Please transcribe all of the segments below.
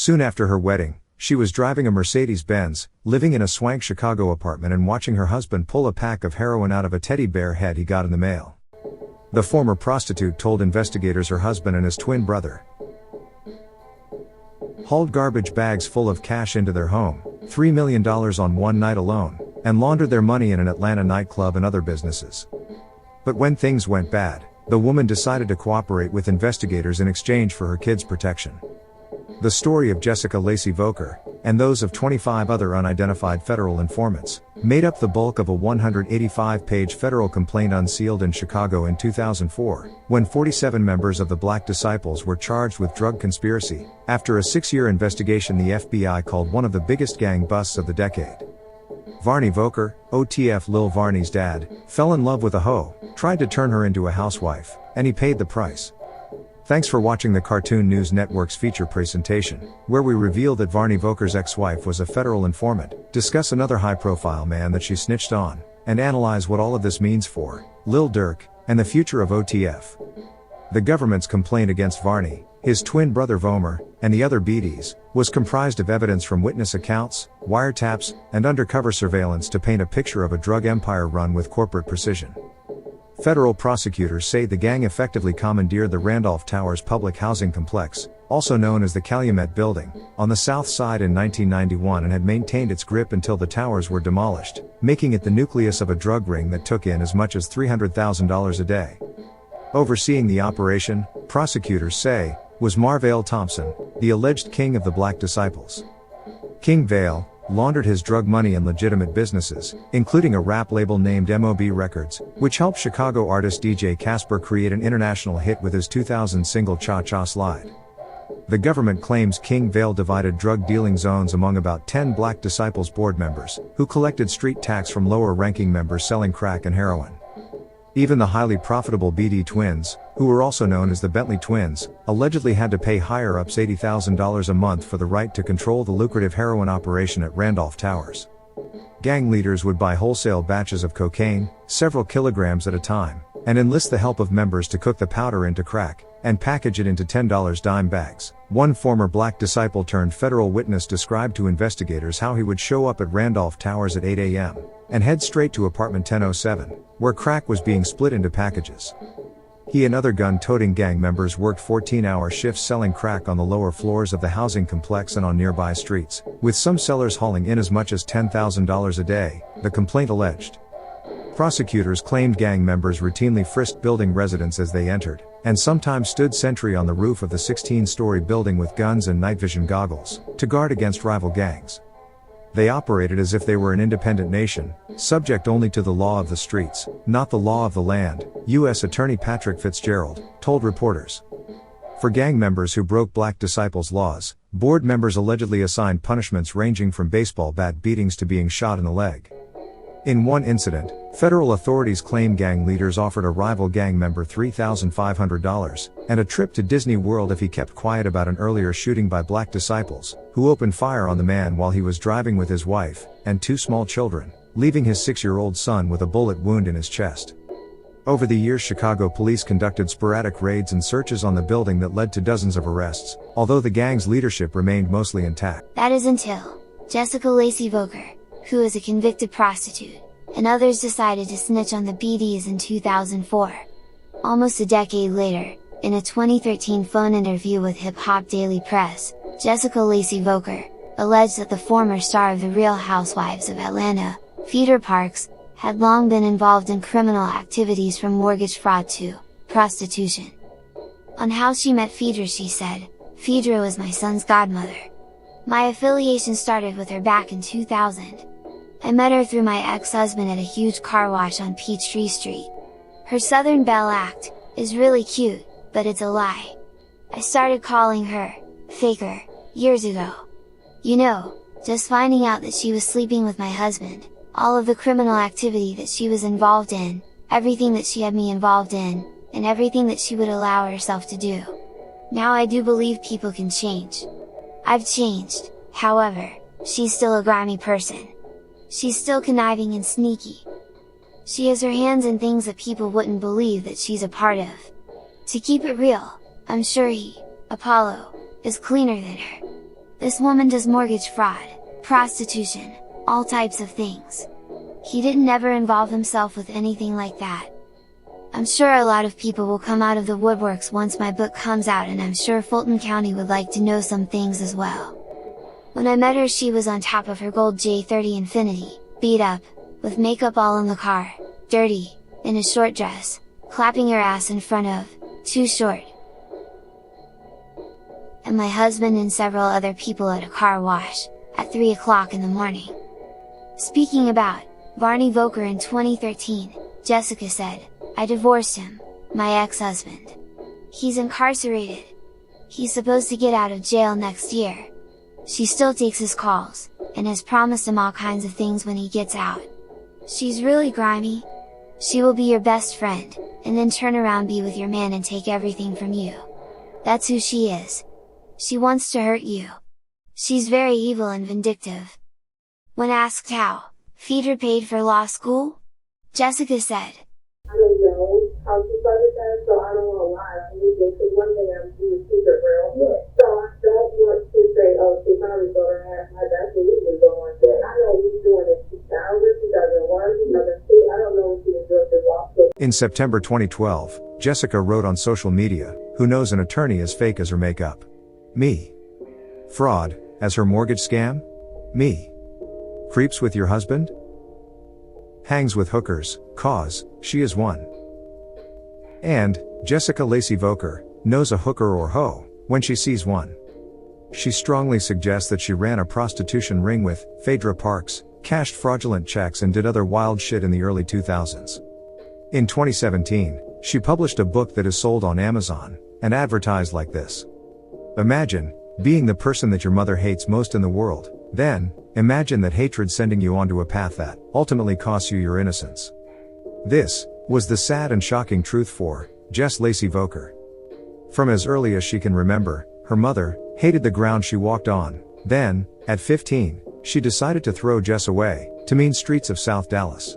Soon after her wedding, she was driving a Mercedes-Benz, living in a swank Chicago apartment and watching her husband pull a pack of heroin out of a teddy bear head he got in the mail. The former prostitute told investigators her husband and his twin brother hauled garbage bags full of cash into their home, $3 million on one night alone, and laundered their money in an Atlanta nightclub and other businesses. But when things went bad, the woman decided to cooperate with investigators in exchange for her kids' protection. The story of Jessica Lacey Voker, and those of 25 other unidentified federal informants, made up the bulk of a 185-page federal complaint unsealed in Chicago in 2004, when 47 members of the Black Disciples were charged with drug conspiracy. After a 6-year investigation, the FBI called one of the biggest gang busts of the decade. Varney Voker, OTF Lil Varney's dad, fell in love with a hoe, tried to turn her into a housewife, and he paid the price. Thanks for watching the Cartoon News Network's feature presentation, where we reveal that Varney Voker's ex-wife was a federal informant, discuss another high-profile man that she snitched on, and analyze what all of this means for Lil Durk and the future of OTF. The government's complaint against Varney, his twin brother Vomer, and the other BDs, was comprised of evidence from witness accounts, wiretaps, and undercover surveillance to paint a picture of a drug empire run with corporate precision. Federal prosecutors say the gang effectively commandeered the Randolph Towers public housing complex, also known as the Calumet Building, on the South Side in 1991 and had maintained its grip until the towers were demolished, making it the nucleus of a drug ring that took in as much as $300,000 a day. Overseeing the operation, prosecutors say, was Marvale Thompson, the alleged king of the Black Disciples. King Vale laundered his drug money in legitimate businesses, including a rap label named MOB Records, which helped Chicago artist DJ Casper create an international hit with his 2000 single Cha Cha Slide. The government claims King Vale divided drug dealing zones among about 10 Black Disciples board members, who collected street tax from lower-ranking members selling crack and heroin. Even the highly profitable BD twins, who were also known as the Bentley Twins, allegedly had to pay higher-ups $80,000 a month for the right to control the lucrative heroin operation at Randolph Towers. Gang leaders would buy wholesale batches of cocaine, several kilograms at a time, and enlist the help of members to cook the powder into crack, and package it into $10 dime bags. One former Black Disciple turned federal witness described to investigators how he would show up at Randolph Towers at 8 a.m. and head straight to apartment 1007, where crack was being split into packages. He and other gun-toting gang members worked 14-hour shifts selling crack on the lower floors of the housing complex and on nearby streets, with some sellers hauling in as much as $10,000 a day, the complaint alleged. Prosecutors claimed gang members routinely frisked building residents as they entered, and sometimes stood sentry on the roof of the 16-story building with guns and night vision goggles, to guard against rival gangs. They operated as if they were an independent nation, subject only to the law of the streets, not the law of the land, U.S. Attorney Patrick Fitzgerald told reporters. For gang members who broke Black Disciples' laws, board members allegedly assigned punishments ranging from baseball bat beatings to being shot in the leg. In one incident, federal authorities claim gang leaders offered a rival gang member $3,500 and a trip to Disney World if he kept quiet about an earlier shooting by Black Disciples, who opened fire on the man while he was driving with his wife and 2 small children, leaving his 6-year-old son with a bullet wound in his chest. Over the years, Chicago police conducted sporadic raids and searches on the building that led to dozens of arrests, although the gang's leadership remained mostly intact. That is until Jessica Lacey Voker, who is a convicted prostitute, and others decided to snitch on the BDs in 2004. Almost a decade later, in a 2013 phone interview with Hip Hop Daily Press, Jessica Lacey Voker alleged that the former star of The Real Housewives of Atlanta, Phaedra Parks, had long been involved in criminal activities from mortgage fraud to prostitution. On how she met Phaedra, she said, "Phaedra was my son's godmother. My affiliation started with her back in 2000. I met her through my ex-husband at a huge car wash on Peachtree Street. Her Southern Belle act is really cute, but it's a lie. I started calling her Faker years ago. You know, just finding out that she was sleeping with my husband, all of the criminal activity that she was involved in, everything that she had me involved in, and everything that she would allow herself to do. Now I do believe people can change. I've changed, however, she's still a grimy person. She's still conniving and sneaky. She has her hands in things that people wouldn't believe that she's a part of. To keep it real, I'm sure he, Apollo, is cleaner than her. This woman does mortgage fraud, prostitution, all types of things. He didn't ever involve himself with anything like that. I'm sure a lot of people will come out of the woodworks once my book comes out, and I'm sure Fulton County would like to know some things as well. When I met her, she was on top of her gold J30 Infinity, beat up, with makeup all in the car, dirty, in a short dress, clapping her ass in front of, Too Short, and my husband and several other people at a car wash, at 3 o'clock in the morning. Speaking about Varney Voker in 2013, Jessica said, "I divorced him, my ex-husband. He's incarcerated. He's supposed to get out of jail next year. She still takes his calls, and has promised him all kinds of things when he gets out. She's really grimy. She will be your best friend, and then turn around, be with your man, and take everything from you. That's who she is. She wants to hurt you. She's very evil and vindictive." When asked how Phaedra paid for law school, Jessica said, "I don't know how she started that, so I don't want to lie or anything, because one thing I'm doing is secret real. So I don't want to say, oh, she probably going to have my, that's what we was doing. I know we doing it 2000, 2001, 2002, I don't know what she was doing for law school. In September 2012, Jessica wrote on social media, "Who knows an attorney as fake as her makeup? Me. Fraud, as her mortgage scam? Me. Creeps with your husband? Hangs with hookers, cause she is one." And Jessica Lacey Voker knows a hooker or hoe when she sees one. She strongly suggests that she ran a prostitution ring with Phaedra Parks, cashed fraudulent checks, and did other wild shit in the early 2000s. In 2017, she published a book that is sold on Amazon and advertised like this: "Imagine being the person that your mother hates most in the world. Then, imagine that hatred sending you onto a path that ultimately costs you your innocence." This was the sad and shocking truth for Jess Lacey Voker. From as early as she can remember, her mother hated the ground she walked on. Then, at 15, she decided to throw Jess away to mean streets of South Dallas.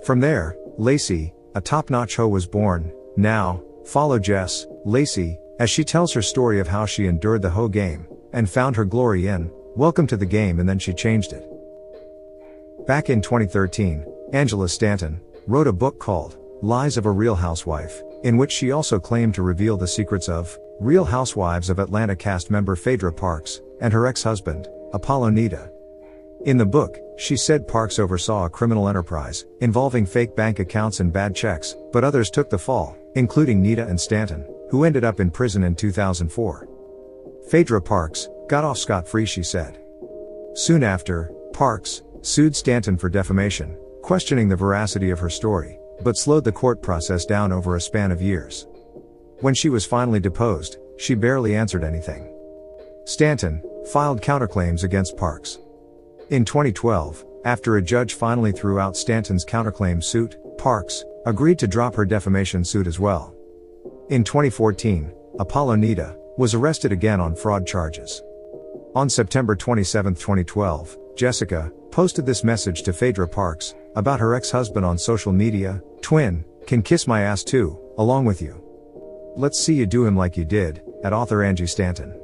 From there, Lacey, a top-notch hoe, was born. Now, follow Jess Lacey as she tells her story of how she endured the hoe game and found her glory in Welcome to the Game, and then she changed it. Back in 2013, Angela Stanton wrote a book called Lies of a Real Housewife, in which she also claimed to reveal the secrets of Real Housewives of Atlanta cast member Phaedra Parks and her ex-husband, Apollo Nita. In the book, she said Parks oversaw a criminal enterprise involving fake bank accounts and bad checks, but others took the fall, including Nita and Stanton, who ended up in prison in 2004. Phaedra Parks got off scot-free, she said. Soon after, Parks sued Stanton for defamation, questioning the veracity of her story, but slowed the court process down over a span of years. When she was finally deposed, she barely answered anything. Stanton filed counterclaims against Parks. In 2012, after a judge finally threw out Stanton's counterclaim suit, Parks agreed to drop her defamation suit as well. In 2014, Apollo Nita was arrested again on fraud charges. On September 27, 2012, Jessica posted this message to Phaedra Parks about her ex-husband on social media: "Twin, can kiss my ass too, along with you. Let's see you do him like you did at author Angie Stanton."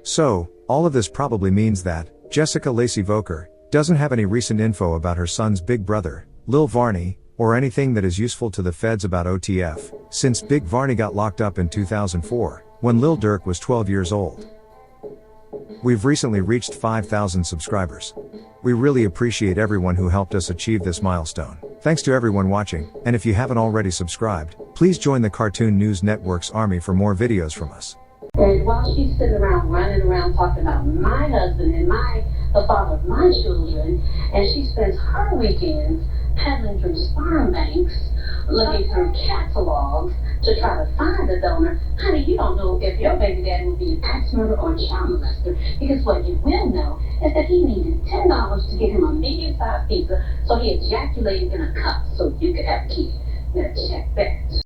So, all of this probably means that Jessica Lacey Voker doesn't have any recent info about her son's big brother, Lil Varney, or anything that is useful to the feds about OTF, since Big Varney got locked up in 2004, when Lil Durk was 12 years old. We've recently reached 5,000 subscribers. We really appreciate everyone who helped us achieve this milestone. Thanks to everyone watching, and if you haven't already subscribed, please join the Cartoon News Network's army for more videos from us. And while she's sitting around running around talking about my husband and the father of my children, and she spends her weekends peddling through sperm banks, looking through catalogs to try to find a donor, honey, you don't know if your baby daddy will be an axe murderer or a child molester, because what you will know is that he needed $10 to get him a medium-sized pizza, so he ejaculated in a cup so you could have a kid. Now check that.